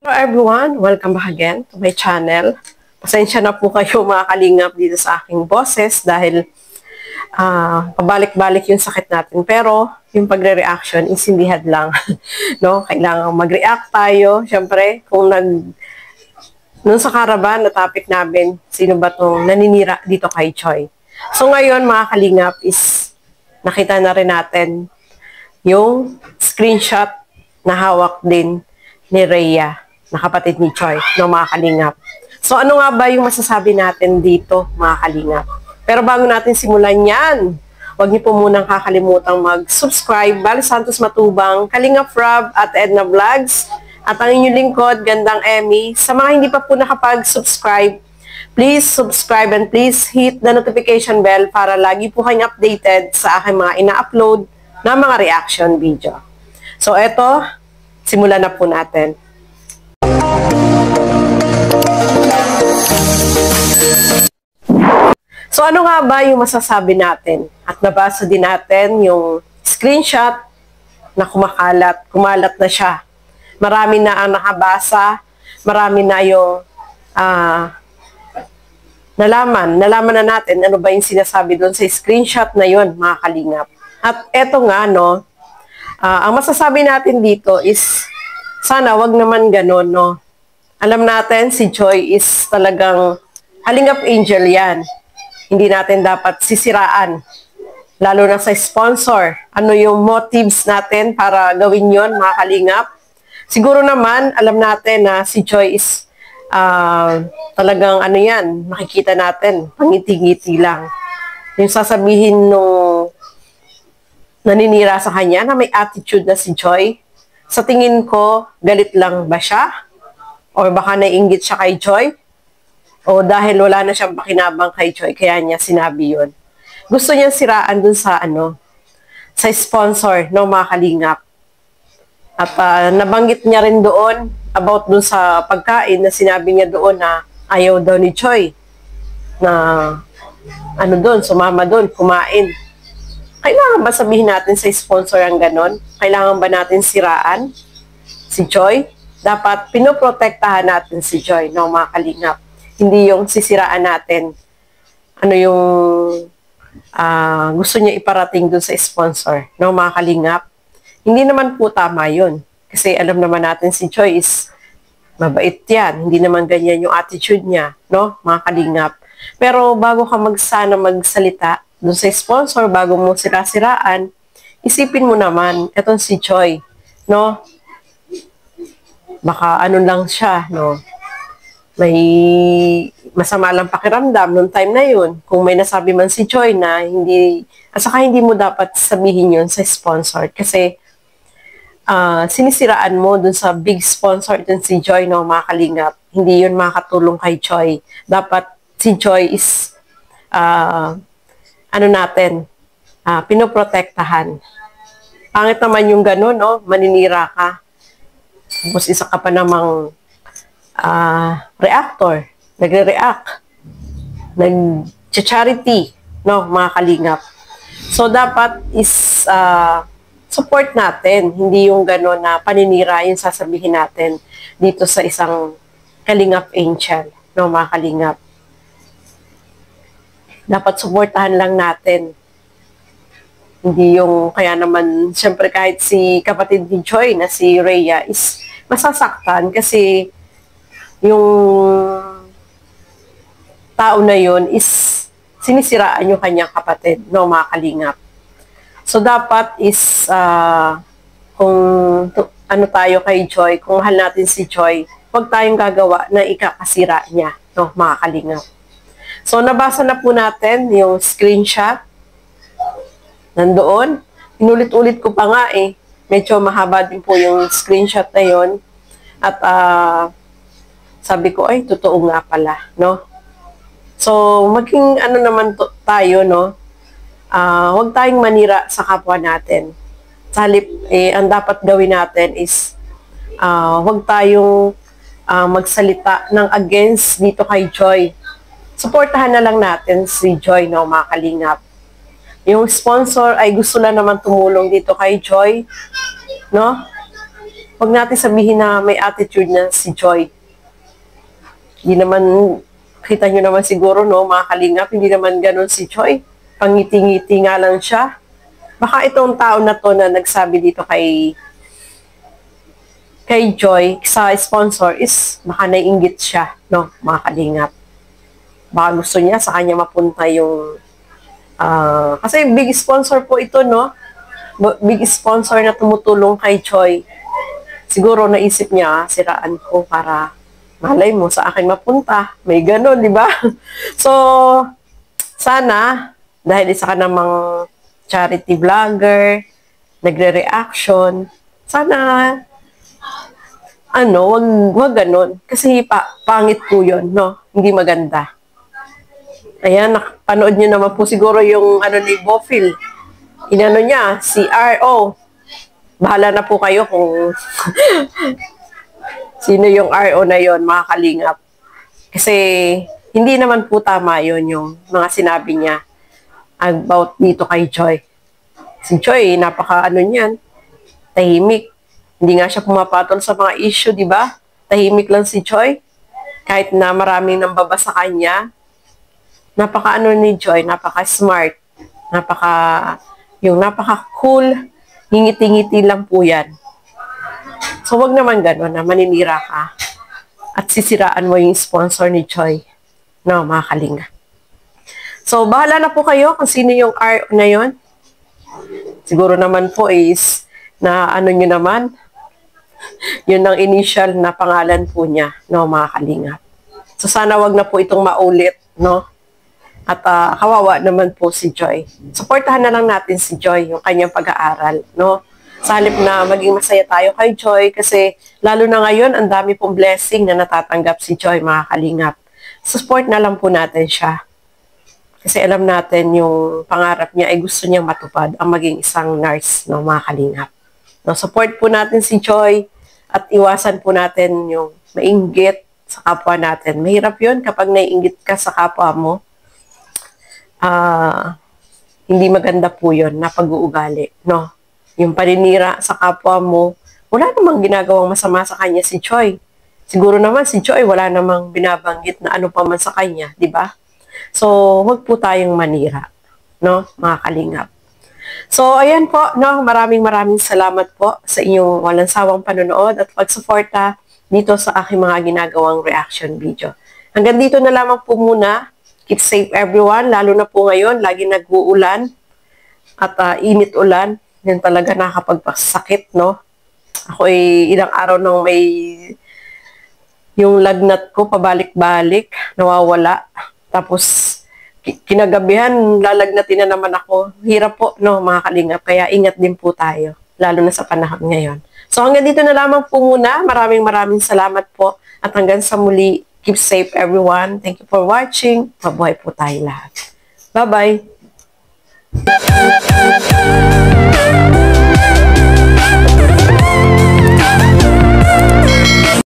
Hello everyone! Welcome back again to my channel. Pasensya na po kayo mga kalingap dito sa aking boses dahil pabalik-balik yung sakit natin. Pero yung pagre-reaction is hindi hadlang. No? Kailangan mag-react tayo. Siyempre, nung sa caravan na topic namin, sino ba itong naninira dito kay Choi? So ngayon mga kalingap is nakita na rin natin yung screenshot na hawak din ni Rhea, na kapatid ni Choi, ng mga kalingap. So ano nga ba yung masasabi natin dito, mga kalingap? Pero bago natin simulan yan, huwag niyo po munang kakalimutan mag-subscribe. Bali Santos Matubang, Kalingap Rob at Edna Vlogs, at ang inyong lingkod, Gandang Emmy. Sa mga hindi pa po nakapag-subscribe, please subscribe and please hit the notification bell para lagi po kayong updated sa aking mga ina-upload na mga reaction video. So eto, simulan na po natin. So ano nga ba yung masasabi natin? At nabasa din natin yung screenshot na kumalat na siya. Marami na ang nakabasa, marami na yung nalaman na natin ano ba yung sinasabi doon sa screenshot na yon, mga kalingap. At eto nga, no, ang masasabi natin dito is sana wag naman ganon, no. Alam natin si Choi is talagang Kalingap Angel yan. Hindi natin dapat sisiraan. Lalo na sa sponsor. Ano yung motives natin para gawin yon, mga kalingap? Siguro naman, alam natin na si Choi is talagang ano yan, makikita natin, pangiti-ngiti lang. Yung sasabihin nung naninira sa kanya na may attitude na si Choi, sa tingin ko, galit lang ba siya? O baka naiinggit siya kay Choi? O dahil wala na siyang pakinabang kay Choi, kaya niya sinabi yun. Gusto niya siraan dun sa sa sponsor ng mga kalingap. At nabanggit niya rin doon about dun sa pagkain na sinabi niya doon na ayaw daw ni Choi na sumama doon, kumain. Kailangan ba sabihin natin sa sponsor ang ganon? Kailangan ba natin siraan si Choi? Dapat pinoprotektahan natin si Choi, no, mga kalingap. Hindi yung sisiraan natin ano yung gusto niya iparating dun sa sponsor, no, mga kalingap. Hindi naman po tama yun. Kasi alam naman natin si Choi is mabait yan. Hindi naman ganyan yung attitude niya, no, mga kalingap. Pero bago ka magsalita dun sa sponsor, bago mo siraan, isipin mo naman, etong si Choi, no? Baka lang siya, no? May masama lang pakiramdam noong time na yun. Kung may nasabi man si Choi na at saka hindi mo dapat sabihin yun sa sponsor. Kasi sinisiraan mo dun sa big sponsor dun si Choi, no, mga kalingap. Hindi yun makakatulong kay Choi. Dapat si Choi is pinoprotektahan. Pangit naman yung gano'n, no? Maninira ka. Tapos isa ka pa namang reactor. Nagre-react. Nag-charity, no, mga kalingap. So, dapat is support natin. Hindi yung gano'n na paninira yung sasabihin natin dito sa isang Kalingap Angel, no, mga kalingap. Dapat supportahan lang natin. Hindi yung, kaya naman, syempre kahit si kapatid ni Choi na si Rhea is masasaktan kasi yung tao na yun is sinisiraan yung kanyang kapatid, no, mga kalingap. So, dapat is, kung tayo kay Choi, kung mahal natin si Choi, huwag tayong gagawa na ikakasira niya, no, mga kalingap. So, nabasa na po natin yung screenshot. Nandoon. Inulit-ulit ko pa nga eh. Medyo mahaba din po yung screenshot na yon. At sabi ko, ay, totoo nga pala, no? So, maging naman tayo, no? Huwag tayong manira sa kapwa natin. Sa halip, ang dapat gawin natin is huwag tayong magsalita ng against dito kay Choi. Supportahan na lang natin si Choi, no, mga kalingap. Yung sponsor ay gusto lang naman tumulong dito kay Choi, no? Huwag natin sabihin na may attitude na si Joy. Hindi naman, kita nyo naman siguro, no, mga kalingap, hindi naman ganun si Joy. Pangiti-ngiti nga lang siya. Baka itong tao na to na nagsabi dito kay Joy, sa sponsor, is baka naiinggit siya, no, mga kalingap. Baka gusto niya sa kanya mapunta yung, kasi big sponsor po ito, no? Big sponsor na tumutulong kay Joy. Siguro naisip niya, siraan ko para malay mo sa akin mapunta. May ganun, di ba? So, sana, dahil isa ka namang charity vlogger, nagre-reaction, sana, wag ganun. Kasi pangit po yun, no? Hindi maganda. Ayan, panood nyo naman po siguro yung ni Bofil. Inano niya, si RO. Bahala na po kayo kung sino yung RO na yon, mga kalingap. Kasi hindi naman po tama yon yung mga sinabi niya about dito kay Joy. Si Joy, niyan, tahimik. Hindi nga siya pumapatol sa mga issue, di ba? Tahimik lang si Joy. Kahit na maraming nambaba sa kanya, ni Joy, napaka-smart, napaka-cool, ngingiti-ngiti lang po yan. So, wag naman gano'n na maninira ka at sisiraan mo yung sponsor ni Joy. No, mga kalinga. So, bahala na po kayo kung sino yung RO na yon. Siguro naman po is na nyo naman, yun ang initial na pangalan po niya, no, mga kalinga. So, sana wag na po itong maulit, no? At kawawa naman po si Joy. Supportahan na lang natin si Joy, yung kanyang pag-aaral, no? Sa halip na maging masaya tayo kay Joy kasi lalo na ngayon, ang dami pong blessing na natatanggap si Joy, mga kalingap. Support na lang po natin siya. Kasi alam natin yung pangarap niya ay gusto niyang matupad ang maging isang nurse, no, mga kalingap. No, support po natin si Joy at iwasan po natin yung mainggit sa kapwa natin. Mahirap yun kapag naiinggit ka sa kapwa mo. Hindi maganda po yun na pag-uugali, no? Yung paninira sa kapwa mo, wala namang ginagawang masama sa kanya si Joy. Siguro naman si Joy, wala namang binabanggit na ano pa man sa kanya, di ba? So, huwag po tayong manira, no, mga kalingap. So, ayan po, no, maraming salamat po sa inyong walang sawang panonood at pagsuporta dito sa aking mga ginagawang reaction video. Hanggang dito na lamang po muna. Keep safe everyone, lalo na po ngayon, lagi nag-uulan at init ulan. Yan talaga nakakapagpasakit, no? Ako ay ilang araw nang may yung lagnat ko pabalik-balik, nawawala. Tapos kinagabihan, lalagnatin na naman ako. Hirap po, no, mga kalingap. Kaya ingat din po tayo, lalo na sa panahon ngayon. So hanggang dito na lamang po muna. Maraming salamat po. At hanggang sa muli, keep safe everyone. Thank you for watching. Mabuhay po tayo lahat. Bye-bye.